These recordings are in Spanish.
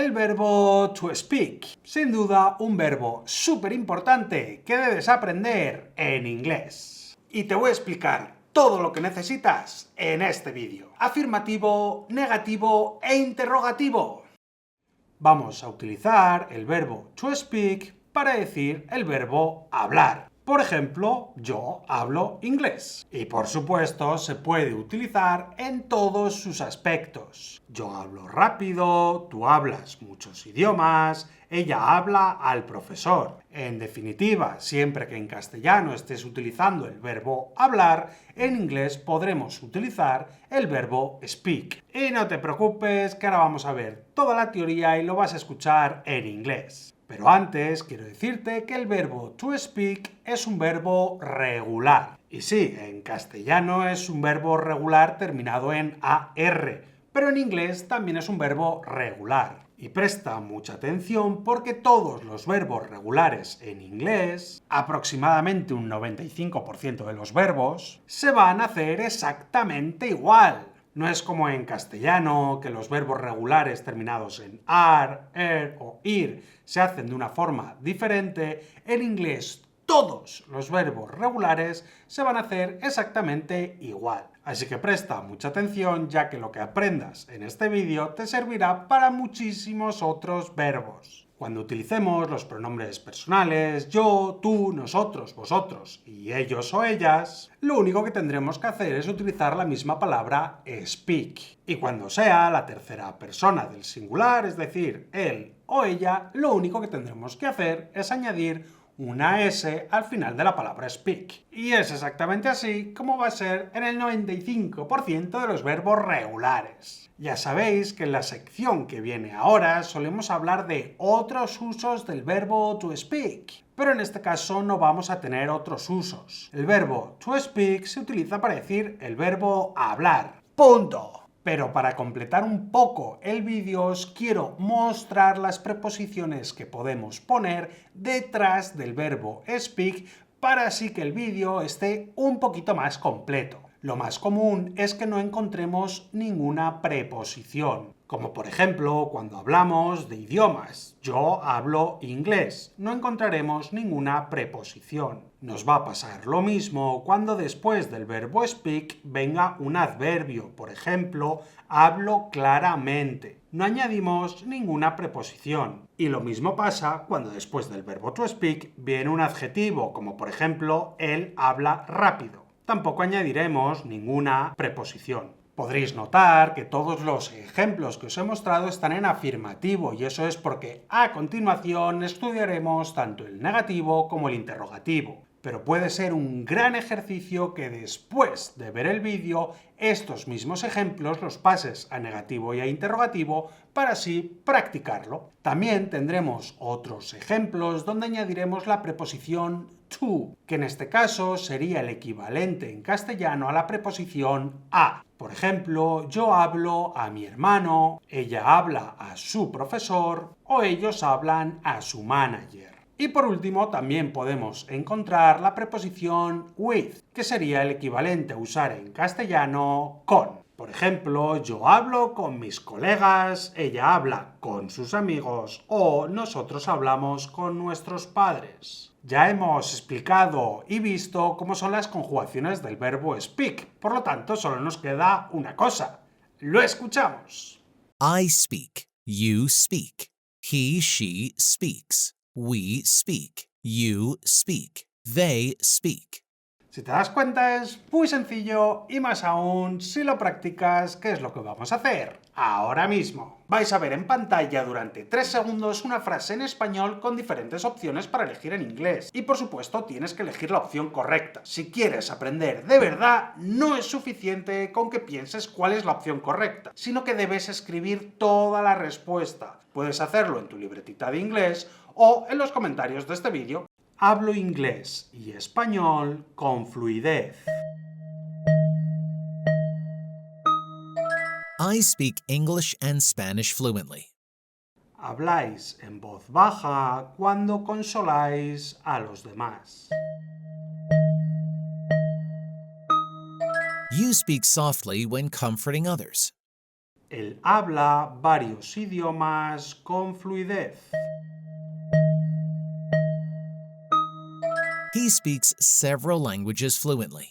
el verbo to speak. Sin duda, un verbo súper importante que debes aprender en inglés. Y te voy a explicar todo lo que necesitas en este vídeo. Afirmativo, negativo e interrogativo. Vamos a utilizar el verbo to speak para decir el verbo hablar. Por ejemplo, yo hablo inglés. Y por supuesto, se puede utilizar en todos sus aspectos. Yo hablo rápido, tú hablas muchos idiomas, ella habla al profesor. En definitiva, siempre que en castellano estés utilizando el verbo hablar, en inglés podremos utilizar el verbo speak. Y no te preocupes, que ahora vamos a ver toda la teoría y lo vas a escuchar en inglés. Pero antes quiero decirte que el verbo to speak es un verbo regular. Y sí, en castellano es un verbo regular terminado en AR, pero en inglés también es un verbo regular. Y presta mucha atención porque todos los verbos regulares en inglés, aproximadamente un 95% de los verbos, se van a hacer exactamente igual. No es como en castellano, que los verbos regulares terminados en ar, o ir se hacen de una forma diferente. En inglés todos los verbos regulares se van a hacer exactamente igual. Así que presta mucha atención, ya que lo que aprendas en este vídeo te servirá para muchísimos otros verbos. Cuando utilicemos los pronombres personales, yo, tú, nosotros, vosotros y ellos o ellas, lo único que tendremos que hacer es utilizar la misma palabra speak. Y cuando sea la tercera persona del singular, es decir, él o ella, lo único que tendremos que hacer es añadir una S al final de la palabra speak. Y es exactamente así como va a ser en el 95% de los verbos regulares. Ya sabéis que en la sección que viene ahora solemos hablar de otros usos del verbo to speak, pero en este caso no vamos a tener otros usos. El verbo to speak se utiliza para decir el verbo hablar. ¡Punto! Pero para completar un poco el vídeo os quiero mostrar las preposiciones que podemos poner detrás del verbo speak para así que el vídeo esté un poquito más completo. Lo más común es que no encontremos ninguna preposición, como por ejemplo cuando hablamos de idiomas. Yo hablo inglés, no encontraremos ninguna preposición. Nos va a pasar lo mismo cuando después del verbo speak venga un adverbio, por ejemplo, hablo claramente. No añadimos ninguna preposición. Y lo mismo pasa cuando después del verbo to speak viene un adjetivo, como por ejemplo, él habla rápido. Tampoco añadiremos ninguna preposición. Podréis notar que todos los ejemplos que os he mostrado están en afirmativo y eso es porque a continuación estudiaremos tanto el negativo como el interrogativo. Pero puede ser un gran ejercicio que después de ver el vídeo estos mismos ejemplos los pases a negativo y a interrogativo para así practicarlo. También tendremos otros ejemplos donde añadiremos la preposición to, que en este caso sería el equivalente en castellano a la preposición a. Por ejemplo, yo hablo a mi hermano, ella habla a su profesor o ellos hablan a su manager. Y por último, también podemos encontrar la preposición with, que sería el equivalente a usar en castellano con. Por ejemplo, yo hablo con mis colegas, ella habla con sus amigos o nosotros hablamos con nuestros padres. Ya hemos explicado y visto cómo son las conjugaciones del verbo speak, por lo tanto solo nos queda una cosa. ¡Lo escuchamos! I speak. You speak. He, she speaks. We speak. You speak. They speak. Si te das cuenta es muy sencillo y más aún si lo practicas, ¿qué es lo que vamos a hacer? Ahora mismo. Vais a ver en pantalla durante 3 segundos una frase en español con diferentes opciones para elegir en inglés. Y por supuesto tienes que elegir la opción correcta. Si quieres aprender de verdad, no es suficiente con que pienses cuál es la opción correcta, sino que debes escribir toda la respuesta. Puedes hacerlo en tu libretita de inglés o en los comentarios de este vídeo. Hablo inglés y español con fluidez. I speak English and Spanish fluently. Habláis en voz baja cuando consoláis a los demás. You speak softly when comforting others. Él habla varios idiomas con fluidez. He speaks several languages fluently.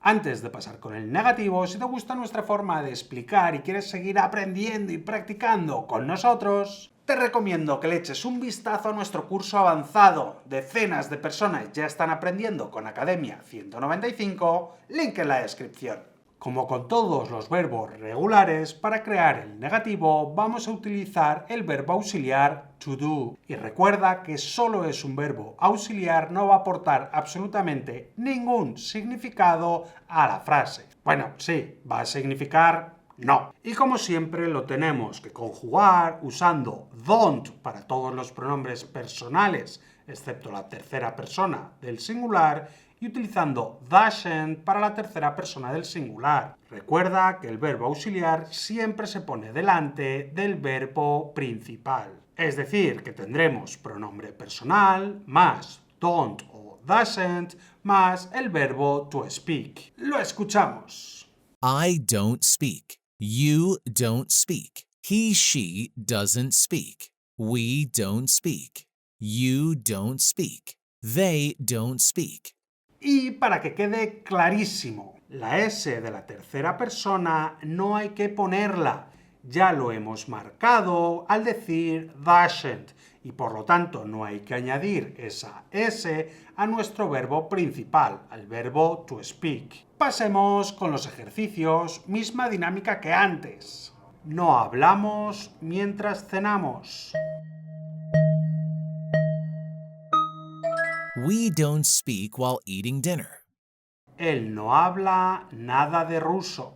Antes de pasar con el negativo, si te gusta nuestra forma de explicar y quieres seguir aprendiendo y practicando con nosotros, te recomiendo que le eches un vistazo a nuestro curso avanzado. Decenas de personas ya están aprendiendo con Academia 195, link en la descripción. Como con todos los verbos regulares, para crear el negativo vamos a utilizar el verbo auxiliar to do. Y recuerda que solo es un verbo auxiliar, no va a aportar absolutamente ningún significado a la frase. Bueno, sí, va a significar no. Y como siempre lo tenemos que conjugar usando don't para todos los pronombres personales, excepto la tercera persona del singular, y utilizando doesn't para la tercera persona del singular. Recuerda que el verbo auxiliar siempre se pone delante del verbo principal. Es decir, que tendremos pronombre personal más don't o doesn't más el verbo to speak. Lo escuchamos. I don't speak. You don't speak. He, she doesn't speak. We don't speak. You don't speak. They don't speak. Y para que quede clarísimo, la S de la tercera persona no hay que ponerla. Ya lo hemos marcado al decir doesn't y por lo tanto no hay que añadir esa S a nuestro verbo principal, al verbo to speak. Pasemos con los ejercicios, misma dinámica que antes. No hablamos mientras cenamos. We don't speak while eating dinner. Él no habla nada de ruso.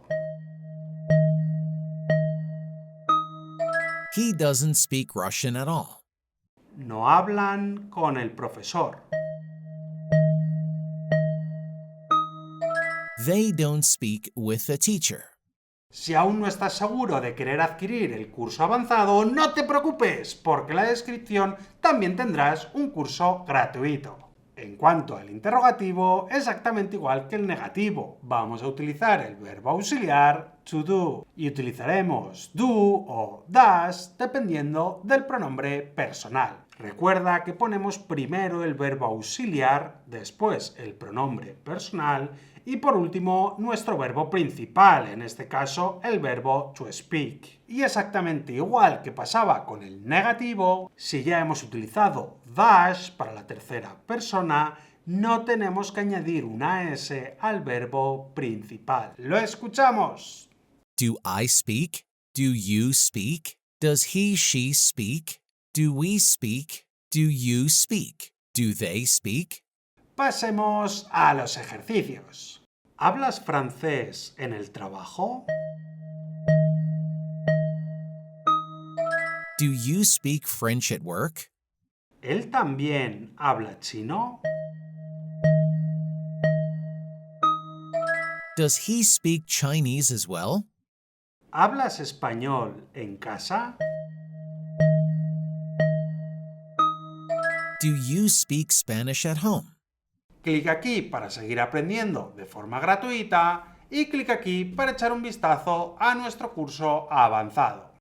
He doesn't speak Russian at all. No hablan con el profesor. They don't speak with a teacher. Si aún no estás seguro de querer adquirir el curso avanzado, no te preocupes, porque en la descripción también tendrás un curso gratuito. En cuanto al interrogativo, exactamente igual que el negativo. Vamos a utilizar el verbo auxiliar to do y utilizaremos do o does dependiendo del pronombre personal. Recuerda que ponemos primero el verbo auxiliar, después el pronombre personal y por último nuestro verbo principal, en este caso el verbo to speak. Y exactamente igual que pasaba con el negativo, si ya hemos utilizado does para la tercera persona, no tenemos que añadir una S al verbo principal. ¡Lo escuchamos! Do I speak? Do you speak? Does he, she speak? Do we speak? Do you speak? Do they speak? Pasemos a los ejercicios. ¿Hablas francés en el trabajo? Do you speak French at work? ¿Él también habla chino? Does he speak Chinese as well? ¿Hablas español en casa? Do you speak Spanish at home? Clic aquí para seguir aprendiendo de forma gratuita y clic aquí para echar un vistazo a nuestro curso avanzado.